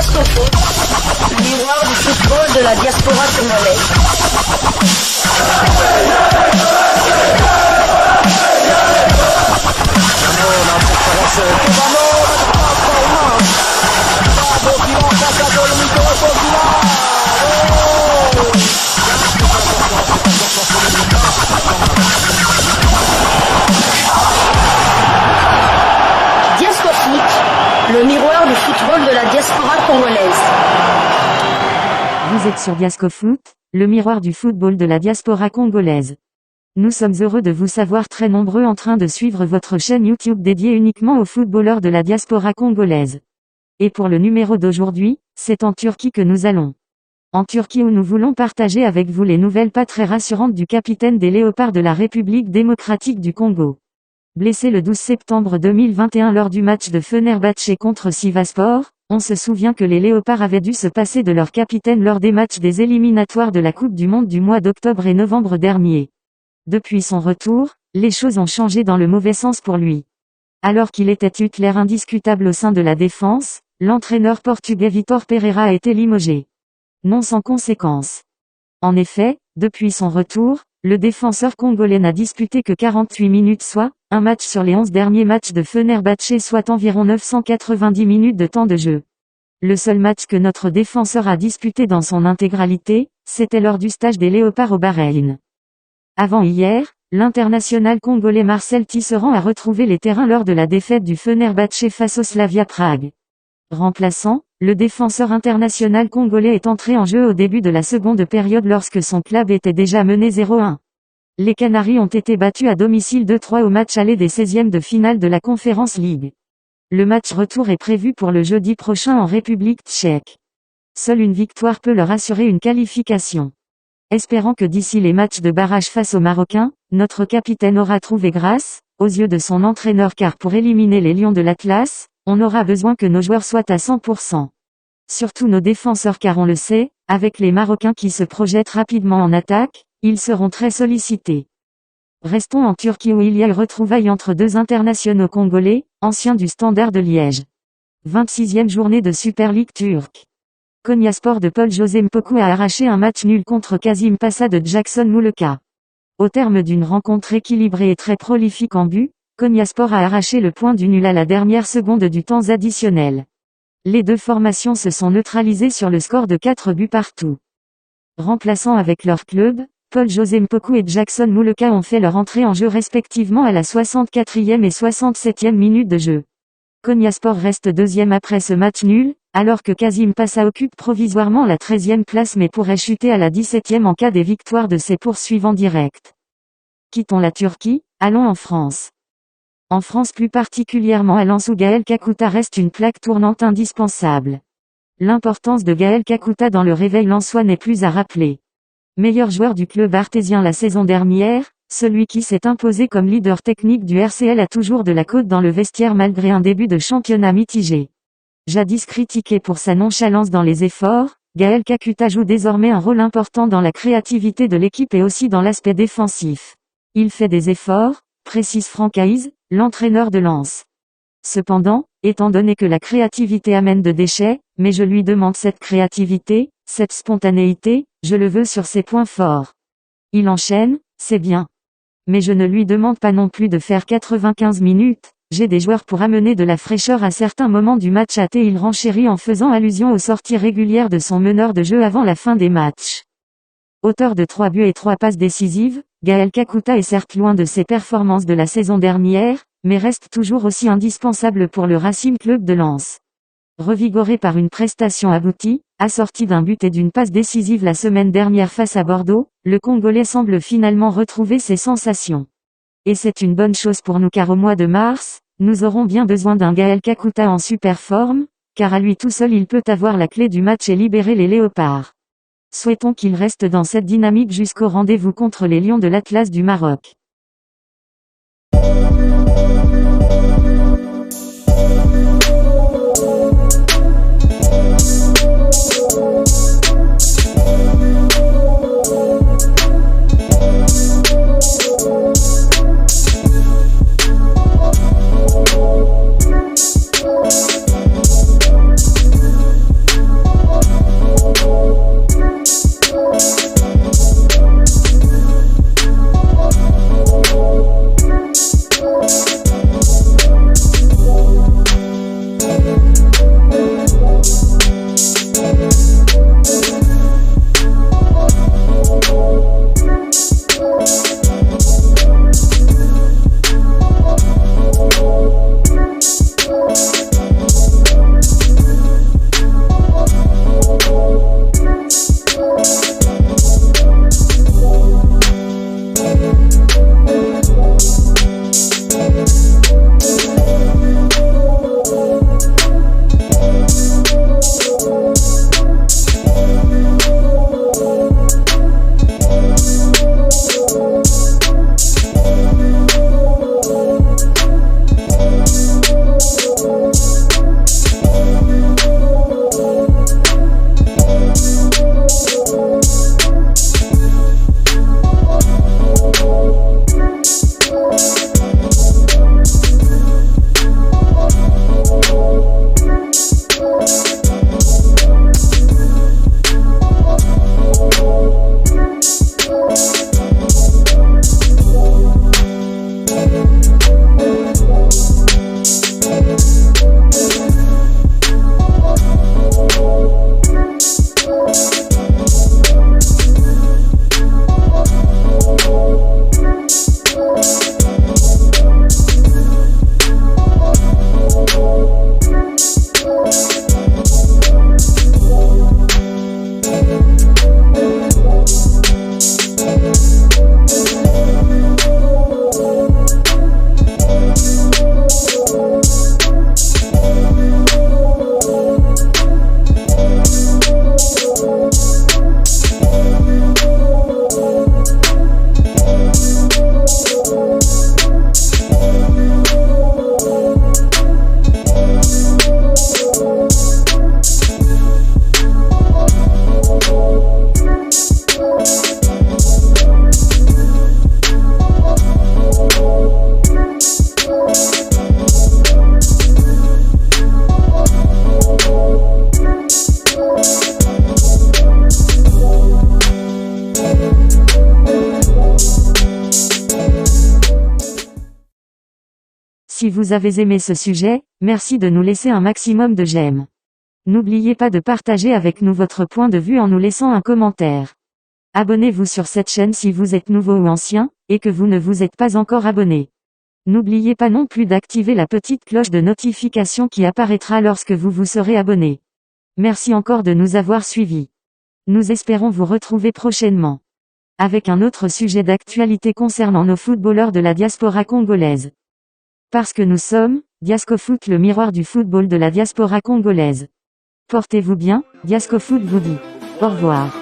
Diascofoot, miroir du football de la diaspora congolaise. Diascofoot, le miroir du football de la diaspora congolaise. Vous êtes sur Diascofoot, le miroir du football de la diaspora congolaise. Nous sommes heureux de vous savoir très nombreux en train de suivre votre chaîne YouTube dédiée uniquement aux footballeurs de la diaspora congolaise. Et pour le numéro d'aujourd'hui, c'est en Turquie que nous allons. En Turquie où nous voulons partager avec vous les nouvelles pas très rassurantes du capitaine des Léopards de la République démocratique du Congo. Blessé le 12 septembre 2021 lors du match de Fenerbahçe contre Sivasspor, on se souvient que les Léopards avaient dû se passer de leur capitaine lors des matchs des éliminatoires de la Coupe du Monde du mois d'octobre et novembre dernier. Depuis son retour, les choses ont changé dans le mauvais sens pour lui. Alors qu'il était titulaire indiscutable au sein de la défense, l'entraîneur portugais Vitor Pereira a été limogé. Non sans conséquence. En effet, depuis son retour, le défenseur congolais n'a disputé que 48 minutes soit, un match sur les 11 derniers matchs de Fenerbahçe soit environ 990 minutes de temps de jeu. Le seul match que notre défenseur a disputé dans son intégralité, c'était lors du stage des Léopards au Bahreïn. Avant hier, l'international congolais Marcel Tisserand a retrouvé les terrains lors de la défaite du Fenerbahçe face au Slavia Prague. Remplaçant, le défenseur international congolais est entré en jeu au début de la seconde période lorsque son club était déjà mené 0-1. Les Canaries ont été battus à domicile 2-3 au match aller des 16e de finale de la Conference League. Le match retour est prévu pour le jeudi prochain en République tchèque. Seule une victoire peut leur assurer une qualification. Espérant que d'ici les matchs de barrage face aux Marocains, notre capitaine aura trouvé grâce, aux yeux de son entraîneur car pour éliminer les Lions de l'Atlas, on aura besoin que nos joueurs soient à 100%. Surtout nos défenseurs car on le sait, avec les Marocains qui se projettent rapidement en attaque, ils seront très sollicités. Restons en Turquie où il y a eu retrouvailles entre deux internationaux congolais, anciens du Standard de Liège. 26e journée de Super League turque. Konyaspor de Paul-José Mpoku a arraché un match nul contre Kazim Passa de Jackson Muleka. Au terme d'une rencontre équilibrée et très prolifique en but, Konyaspor a arraché le point du nul à la dernière seconde du temps additionnel. Les deux formations se sont neutralisées sur le score de 4 buts partout. Remplaçant avec leur club, Paul-José Mpoku et Jackson Muleka ont fait leur entrée en jeu respectivement à la 64e et 67e minute de jeu. Konyaspor reste deuxième après ce match nul, alors que Kazim Passa occupe provisoirement la 13e place mais pourrait chuter à la 17e en cas des victoires de ses poursuivants directs. Quittons la Turquie, allons en France. En France plus particulièrement à Lens où Gaël Kakuta reste une plaque tournante indispensable. L'importance de Gaël Kakuta dans le réveil lensois n'est plus à rappeler. Meilleur joueur du club artésien la saison dernière, celui qui s'est imposé comme leader technique du RCL a toujours de la cote dans le vestiaire malgré un début de championnat mitigé. Jadis critiqué pour sa nonchalance dans les efforts, Gaël Kakuta joue désormais un rôle important dans la créativité de l'équipe et aussi dans l'aspect défensif. Il fait des efforts, précise Franck Haïs, l'entraîneur de Lens. Cependant, étant donné que la créativité amène de déchets, mais je lui demande cette créativité, cette spontanéité, je le veux sur ses points forts. Il enchaîne, c'est bien. Mais je ne lui demande pas non plus de faire 95 minutes, j'ai des joueurs pour amener de la fraîcheur à certains moments du match il renchérit en faisant allusion aux sorties régulières de son meneur de jeu avant la fin des matchs. Auteur de 3 buts et 3 passes décisives, Gaël Kakuta est certes loin de ses performances de la saison dernière, mais reste toujours aussi indispensable pour le Racing Club de Lens. Revigoré par une prestation aboutie, assortie d'un but et d'une passe décisive la semaine dernière face à Bordeaux, le Congolais semble finalement retrouver ses sensations. Et c'est une bonne chose pour nous car au mois de mars, nous aurons bien besoin d'un Gaël Kakuta en super forme, car à lui tout seul il peut avoir la clé du match et libérer les Léopards. Souhaitons qu'il reste dans cette dynamique jusqu'au rendez-vous contre les Lions de l'Atlas du Maroc. Si vous avez aimé ce sujet, merci de nous laisser un maximum de j'aime. N'oubliez pas de partager avec nous votre point de vue en nous laissant un commentaire. Abonnez-vous sur cette chaîne si vous êtes nouveau ou ancien, et que vous ne vous êtes pas encore abonné. N'oubliez pas non plus d'activer la petite cloche de notification qui apparaîtra lorsque vous vous serez abonné. Merci encore de nous avoir suivis. Nous espérons vous retrouver prochainement avec un autre sujet d'actualité concernant nos footballeurs de la diaspora congolaise. Parce que nous sommes, Diascofoot, le miroir du football de la diaspora congolaise. Portez-vous bien, Diascofoot vous dit au revoir.